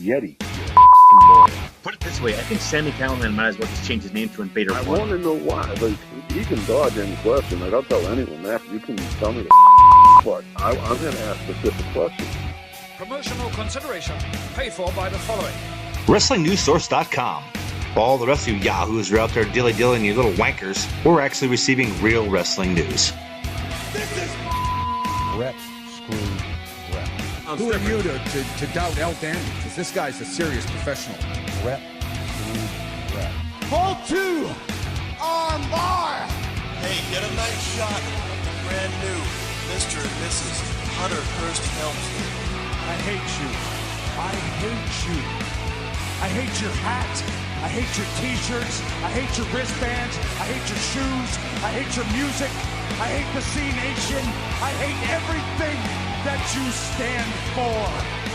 Yeti. You Put it this way, I think Sammy Callahan might as well just change his name to Invader I 1. want to know why. Like, he can dodge any question. Like, I'll tell anyone that. You can tell me but I'm going to ask specific questions. Promotional consideration paid for by the following. WrestlingNewsSource.com. All the rest of you yahoos are out there dilly-dillying, you little wankers. We're actually receiving real wrestling news. This is rep, screw, rep. Who are you to doubt El Dandy? Because this guy's a serious professional. Rep, screw, rep. Ball 2! Arm bar! Hey, get a nice shot of the brand new Mr. and Mrs. Hunter Hurst Helmsley. I hate you. I hate you. I hate your hat. I hate your t-shirts. I hate your wristbands. I hate your shoes. I hate your music. I hate the C Nation. I hate everything that you stand for.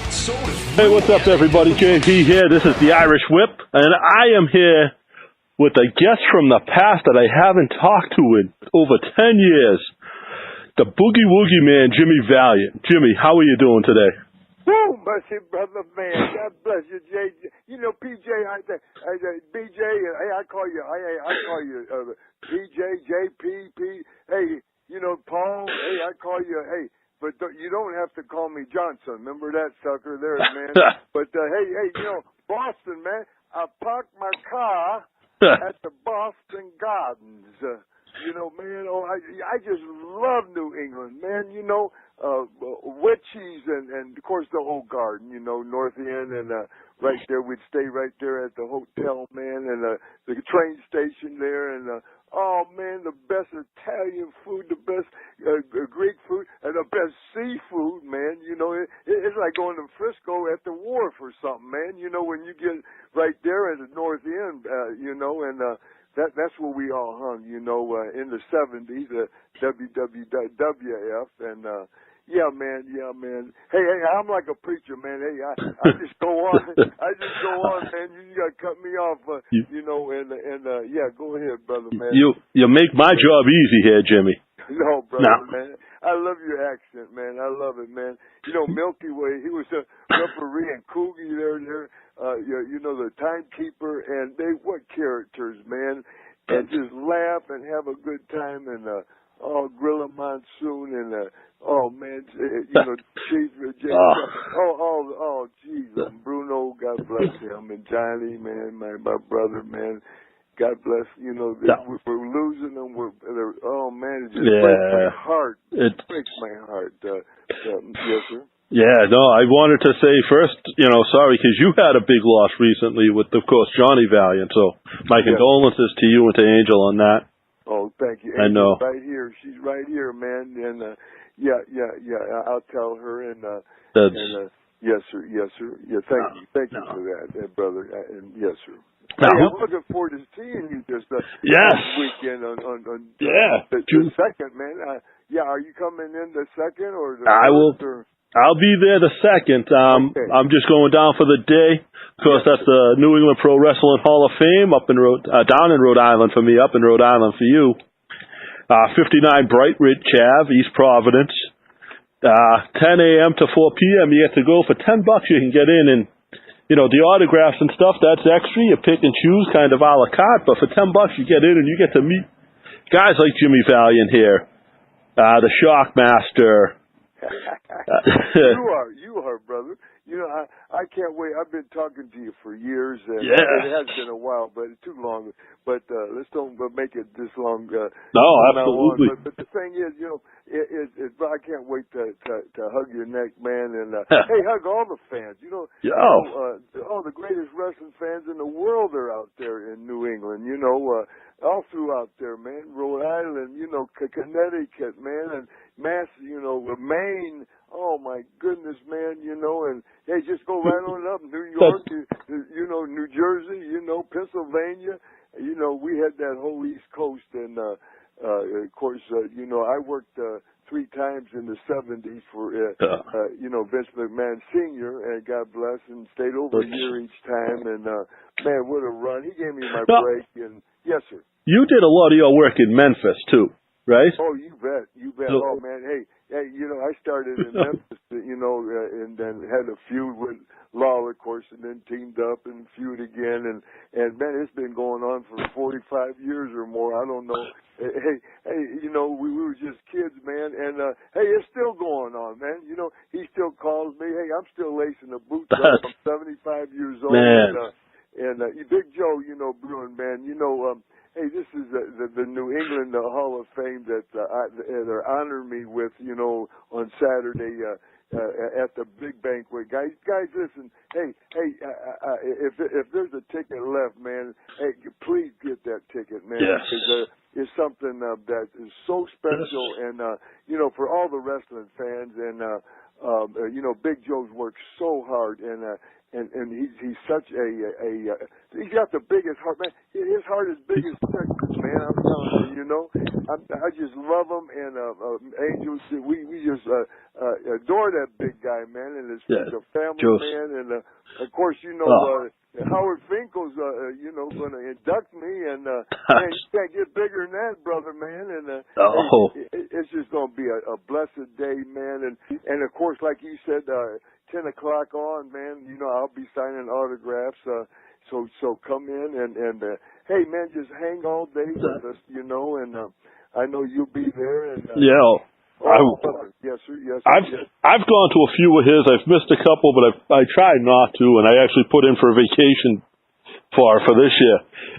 So is Hey, what's up, everybody? JP here. This is the Irish Whip, and I am here with a guest from the past that I haven't talked to in over 10 years. The Boogie Woogie man, Jimmy Valiant. Jimmy, how are you doing today? Woo, mercy, brother, man. God bless you, Jay. You know, PJ, BJ, hey, I call you PJ, JP, hey, you know, Paul, hey, I call you, hey, but you don't have to call me Johnson. Remember that sucker there, man? But, hey, you know, Boston, man, I parked my car at the Boston Gardens. You know, man, I just love New England, man. You know, witchies and of course the old garden, you know, North End, and right there we'd stay right there at the hotel, man, and the train station there, and oh man, the best Italian food, the best Greek food, and the best seafood, man. You know, it's like going to Frisco at the wharf or something, man. You know, when you get right there at the North End, you know, and that's where we all hung, you know, in the 70s, WWWF, and yeah, man. Hey, I'm like a preacher, man. Hey, I just go on, man. You gotta cut me off, you know, and yeah, go ahead, brother, man. You make my job easy here, Jimmy. No, brother, man. I love your accent, man. I love it, man. You know, Milky Way, he was a referee, and Woogie there, you know, the timekeeper, and what characters, man. And just laugh and have a good time, and grill a monsoon, and oh man, you know, geez, Bruno, God bless him, and Johnny, man, my brother, man, God bless. You know, we're losing them. Oh man, it just breaks my heart. It breaks my heart. Yes, sir. Yeah, no, I wanted to say first, you know, sorry, because you had a big loss recently with, of course, Johnny Valiant. So my condolences to you and to Angel on that. Oh, thank you. I know. Right here. She's right here, man. And yeah. I'll tell her. And yes, sir. Yeah, thank you for that, brother. And yes, sir. Now, I'm looking forward to seeing you this weekend on the second, man. Are you coming in the second or the first? Or? I'll be there the second. Okay. I'm just going down for the day. Of course, that's the New England Pro Wrestling Hall of Fame down in Rhode Island for me, up in Rhode Island for you. 59 Bright Ridge Ave, East Providence. 10 a.m. to 4 p.m. You get to go for $10. You can get in, and you know the autographs and stuff. That's extra. You pick and choose, kind of a la carte. But for $10, you get in and you get to meet guys like Jimmy Valiant here, the Shockmaster. You are, brother. You know, I can't wait. I've been talking to you for years, and it has been a while, but it's too long. But let's don't make it this long. No, absolutely. But the thing is, you know, I can't wait to hug your neck, man, and hey, hug all the fans. You know, all the greatest wrestling fans in the world are out there in New England. You know, all throughout there, man. Rhode Island, you know, Connecticut, man, and Mass, you know, Maine. Oh my goodness, man, you know, and hey, just go right on up. New York, you know, New Jersey, you know, Pennsylvania. You know, we had that whole East Coast, and of course, you know, I worked 3 times in the 70s for, you know, Vince McMahon Sr., and God bless, and stayed over a year each time, and man, what a run. He gave me my break, and yes, sir. You did a lot of your work in Memphis, too, right? Oh, you bet. Oh, man, hey, you know, I started in Memphis, you know, and then had a feud with Lawler, of course, and then teamed up and feud again, and man, it's been going on for 45 years or more. I don't know. Hey, you know, we were just kids, man, and hey, it's still going on, man. You know, he still calls me. Hey, I'm still lacing the boots up. I'm 75 years old, man. and Big Joe, you know, Bruin, man, you know. Hey, this is the New England Hall of Fame that they're honoring me with, you know, on Saturday at the big banquet. Guys, listen. Hey, if there's a ticket left, man, hey, please get that ticket, man. Yes. Because, it's something that is so special, and you know, for all the wrestling fans, and you know, Big Joe's worked so hard, and he's such he's got the biggest heart, man. His heart is big as Texas, man. I'm telling you, you know. I just love him, and Angels. We just adore that big guy, man, and his a family man, and of course, you know. Howard Finkel's, you know, going to induct me, and man, you can't get bigger than that, brother, man. And it's just going to be a blessed day, man. And of course, like you said, 10 o'clock on, man. You know, I'll be signing autographs. So come in and hey, man, just hang all day with us, you know. And I know you'll be there. And yes, sir. Yes, sir. I've gone to a few of his. I've missed a couple, but I tried not to, and I actually put in for a vacation for this year.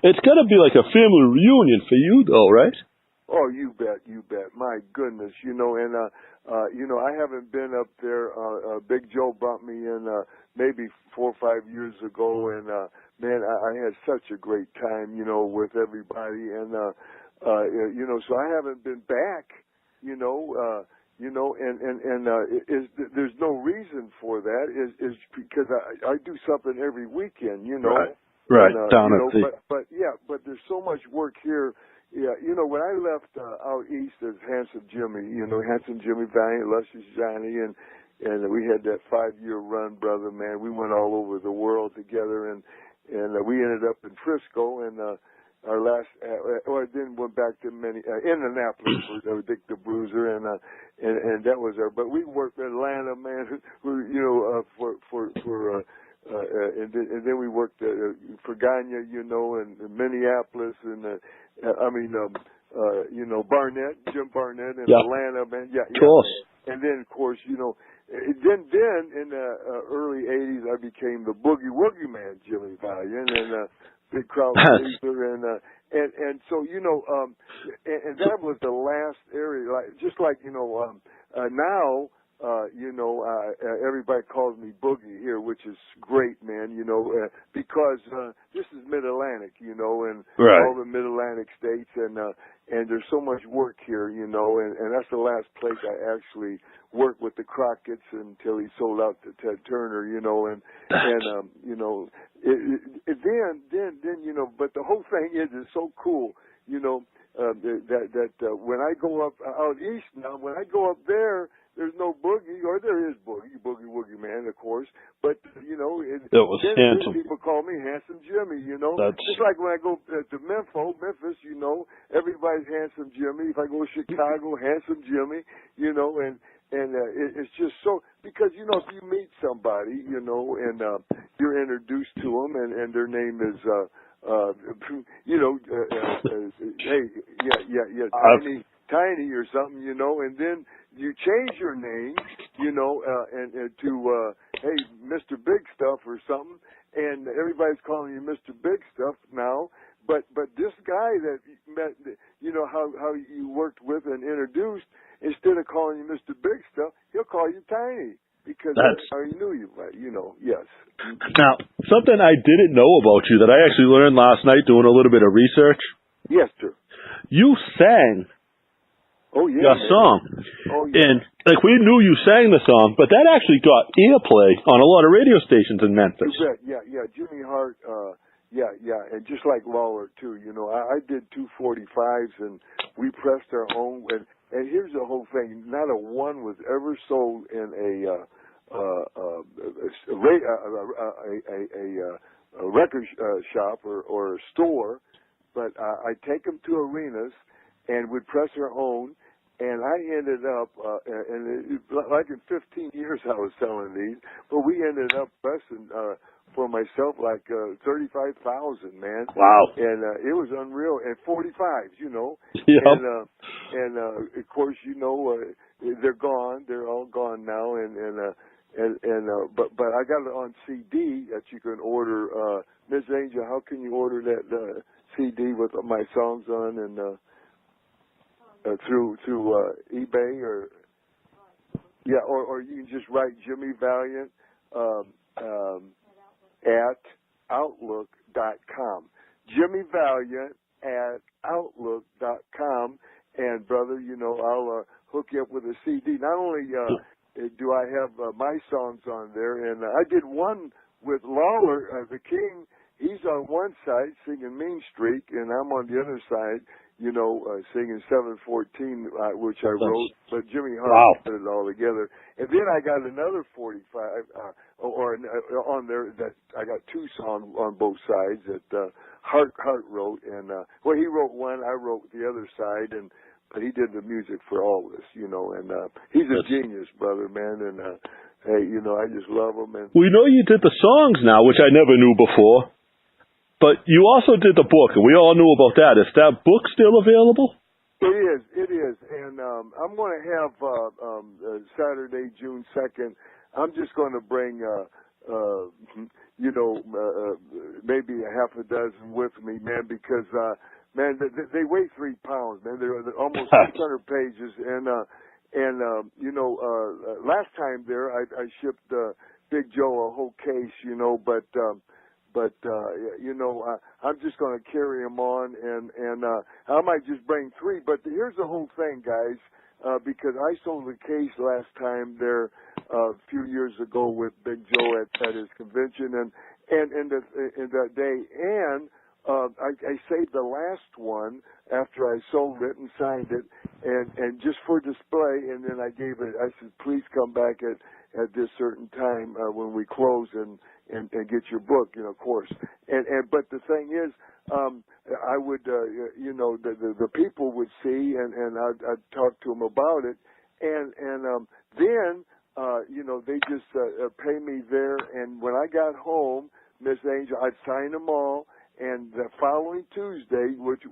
It's got to be like a family reunion for you, though, right? Oh, you bet. My goodness, you know, and you know, I haven't been up there. Big Joe brought me in maybe 4 or 5 years ago, and man, I had such a great time, you know, with everybody, and you know, so I haven't been back. You know, there's no reason for that. Is because I do something every weekend. You know, right, down you know, at the. But there's so much work here. Yeah, you know, when I left out east as Handsome Jimmy, you know, Handsome Jimmy, Valiant, Luscious Johnny, and we had that 5-year run, brother. Man, we went all over the world together, and we ended up in Frisco, and our last, then went back to Indianapolis for Dick the Bruiser, and that was our. But we worked in Atlanta, man. You know, and then we worked for Gagne, you know, and Minneapolis, and you know, Jim Barnett in Atlanta, man. Yeah, of course. And then, of course, you know, then in the early '80s, I became the Boogie Woogie Man, Jimmy Valiant, and big crowd pleaser, and so, you know, and that was the last area, like you know, now. You know, everybody calls me Boogie here, which is great, man, you know, because this is Mid-Atlantic, you know, and all the Mid-Atlantic states, and there's so much work here, you know, and that's the last place I actually worked with the Crockett's until he sold out to Ted Turner, you know, and you know, then, you know, but the whole thing is so cool, you know, that when I go up out east now, when I go up there's no Boogie, or there is Boogie Woogie Man, of course, but, you know, then people call me Handsome Jimmy, you know. Just like when I go to Memphis, you know, everybody's Handsome Jimmy. If I go to Chicago, Handsome Jimmy, you know, and it's just so, because, you know, if you meet somebody, you know, and you're introduced to them, and their name is, you know, hey, Tiny or something, you know, and then you change your name, you know, and to hey, Mr. Big Stuff or something, and everybody's calling you Mr. Big Stuff now. But this guy that you met, you know, how you worked with and introduced, instead of calling you Mr. Big Stuff, he'll call you Tiny, because that's how he knew you, right? You know, yes. Now, something I didn't know about you that I actually learned last night doing a little bit of research. Yes, sir. You sang. Oh, yeah. Your song. Oh, yeah. And, like, we knew you sang the song, but that actually got airplay on a lot of radio stations in Memphis. Yeah. Jimmy Hart, and just like Lawler, too, you know, I did 245s, and we pressed our own, and here's the whole thing. Not a one was ever sold in a record shop or a store, but I take them to arenas, and we'd press our own, And I ended up, like in 15 years I was selling these, but we ended up pressing for myself like 35,000, man. Wow. And it was unreal. And 45s, you know. Yep. And of course, you know, they're gone. They're all gone now. But I got it on CD that you can order. Miss Angel, how can you order that CD with my songs on and through eBay or you can just write Jimmy Valiant at Outlook.com. Jimmy Valiant at Outlook.com. And brother, you know, I'll hook you up with a CD. Not only do I have my songs on there, and I did one with Lawler, the King. He's on one side singing Mean Streak, and I'm on the other side, you know, singing 714, which I wrote. But Jimmy Hart put it all together. And then I got another 45 on there that I got two songs on both sides that Hart wrote. And well, he wrote one, I wrote the other side, but he did the music for all this, you know. And he's a genius, brother, man. And hey, you know, I just love him. And we know you did the songs now, which I never knew before. But you also did the book, and we all knew about that. Is that book still available? It is. And I'm going to have Saturday, June 2nd, I'm just going to bring, you know, maybe a half a dozen with me, man, because, man, they weigh 3 pounds, man. They're almost 600 pages. And you know, last time there, I shipped Big Joe a whole case, you know, but you know, I'm just going to carry them on, and I might just bring 3. But here's the whole thing, guys, because I sold the case last time there a few years ago with Big Joe at his convention, and in that day, and I saved the last one after I sold it and signed it, and just for display, and then I gave it. I said, please come back at this certain time when we close and get your book, you know, of course. But the thing is, I would, you know, the people would see, and I'd talk to them about it, and then, you know, they just pay me there, and when I got home, Miss Angel, I'd sign them all. And the following Tuesday, which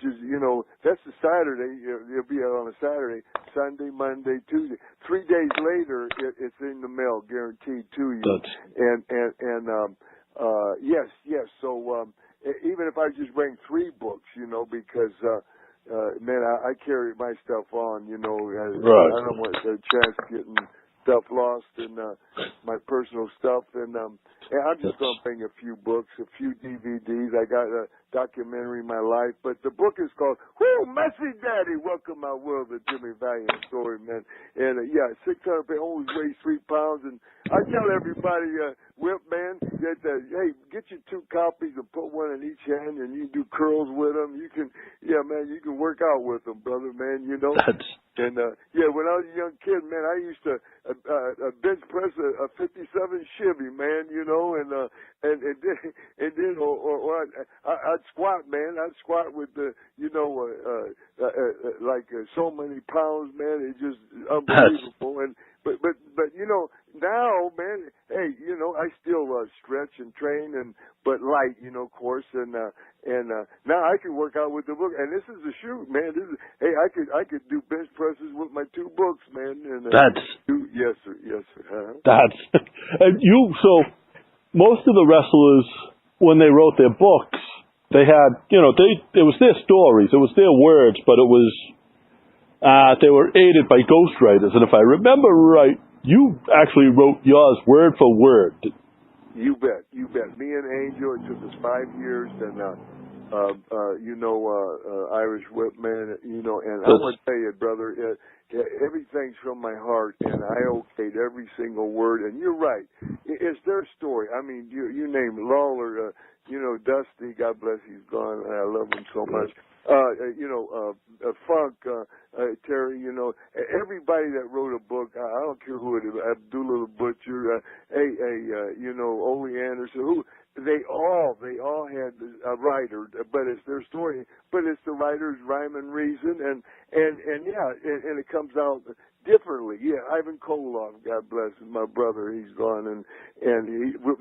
is, you know, that's a Saturday. It'll be out on a Saturday, Sunday, Monday, Tuesday. 3 days later, it's in the mail, guaranteed to you. Yes. So even if I just bring 3 books, you know, because man, I carry my stuff on, you know. Right. I don't want the chance of getting stuff lost and my personal stuff, and I'm just going to bring a few books, a few DVDs. I got a documentary, My Life, but the book is called Messy Daddy, Welcome My World, the Jimmy Valiant Story, man. And 600 pounds, always weighs 3 pounds, and I tell everybody, Whip, man, that hey, get your 2 copies and put one in each hand, and you can do curls with them. You can, man, you can work out with them, brother, man. You know. And when I was a young kid, man, I used to bench press a 57 Chevy, man, you know, and then I'd squat, man. I'd squat with the, you know, like so many pounds, man. It's just unbelievable. And but you know, now, man, hey, you know, I still stretch and train, but light, you know, of course, and now I can work out with the book, and this is a shoot, man. Hey, I could do bench presses with my 2 books, man. And yes, sir. That's and you. So most of the wrestlers, when they wrote their books, they had, you know, it was their stories, it was their words, but it was they were aided by ghostwriters, and if I remember right, you actually wrote yours word for word. You bet. Me and Angel, it took us 5 years, and you know, Irish Whip, man, you know, and I want to tell you, brother, everything's from my heart, and I okayed every single word, and you're right. It's their story. I mean, you name Lawler, you know, Dusty, God bless, he's gone, I love him so much. You know, Funk, Terry, you know, everybody that wrote a book, I don't care who it is, Abdullah the Butcher, you know, Ole Anderson, they all had a writer, but it's their story, but it's the writer's rhyme and reason, soon, and yeah, and it comes out differently. Yeah, Ivan Koloff, God bless him, my brother, he's gone, and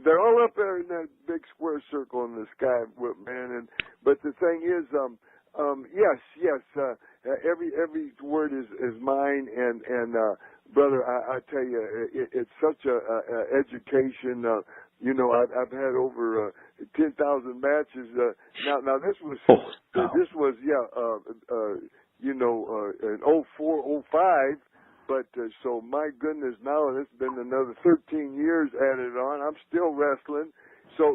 they're all up there in that big square circle in the sky, man. But the thing is, yes, every word is mine, and brother, I tell you, it's such a education. You know, I've had over 10,000 matches. Now this was in 04, 05. But so my goodness, now it's been another 13 years added on. I'm still wrestling. So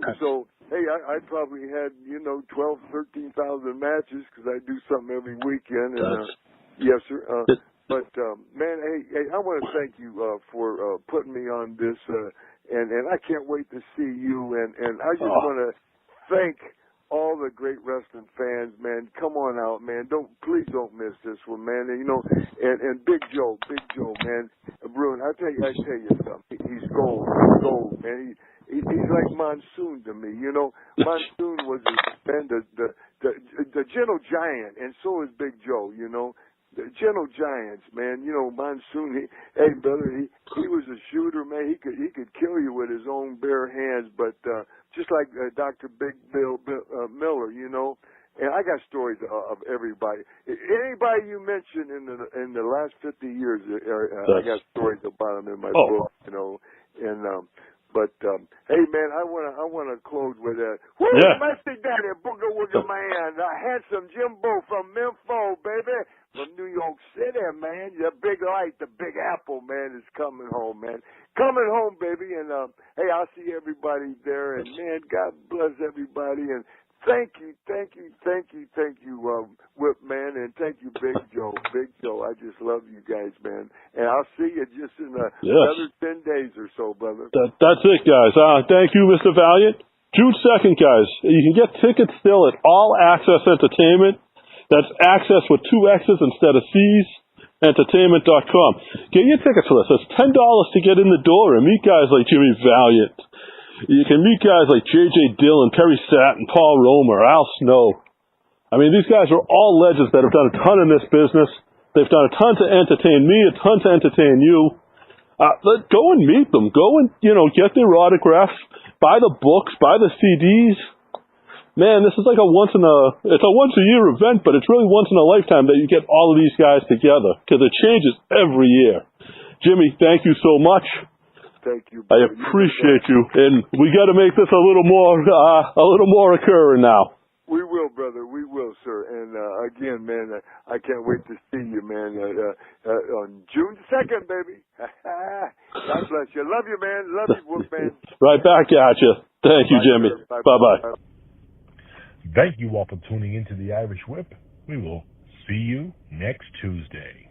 hey, I probably had 12, 13,000 matches because I do something every weekend. And, yes, sir. But man, hey, I want to thank you for putting me on this, and I can't wait to see you. And I just want to thank all the great wrestling fans, man. Come on out, man. Please don't miss this one, man. And Big Joe, man. Bruin, I tell you something. He's gold, man. He's like Monsoon to me. Monsoon was the gentle giant, and so is Big Joe. The gentle giants, man. Monsoon. Hey, brother, he was a shooter, man. He could kill you with his own bare hands, but just like Dr. Big Bill Miller, And I got stories of everybody. Anybody you mentioned in the last 50 years, I got stories about them in my book, But hey, man, I wanna close with a Mr. Daddy Boogie Woogie man, a handsome Jimbo from Memphis, baby, from New York City, man. The big light, the Big Apple, man, is coming home, man. Coming home, baby, and hey, I'll see everybody there, and man, God bless everybody, and thank you, Whip Man, and thank you, Big Joe. I just love you guys, man. And I'll see you just in another 10 days or so, brother. That's it, guys. Thank you, Mr. Valiant. June 2nd, guys. You can get tickets still at All Access Entertainment. That's access with 2 X's instead of C's. Entertainment.com. Get your tickets for this. It's $10 to get in the door and meet guys like Jimmy Valiant. You can meet guys like J.J. Dillon, Perry Satin, Paul Romer, Al Snow. I mean, these guys are all legends that have done a ton in this business. They've done a ton to entertain me, a ton to entertain you. Go and meet them. Go and, get their autographs, buy the books, buy the CDs. Man, this is like it's a once-a-year event, but it's really once in a lifetime that you get all of these guys together, because it changes every year. Jimmy, thank you so much. Thank you, I brother. appreciate you, and we got to make this a little more occurring now. We will, brother. We will, sir. And again, man, I can't wait to see you, man. On June 2nd, baby. God bless you. Love you, man. Love you, Wolf, man. Right back at you. Thank you, Jimmy. Bye-bye. Thank you all for tuning into the Irish Whip. We will see you next Tuesday.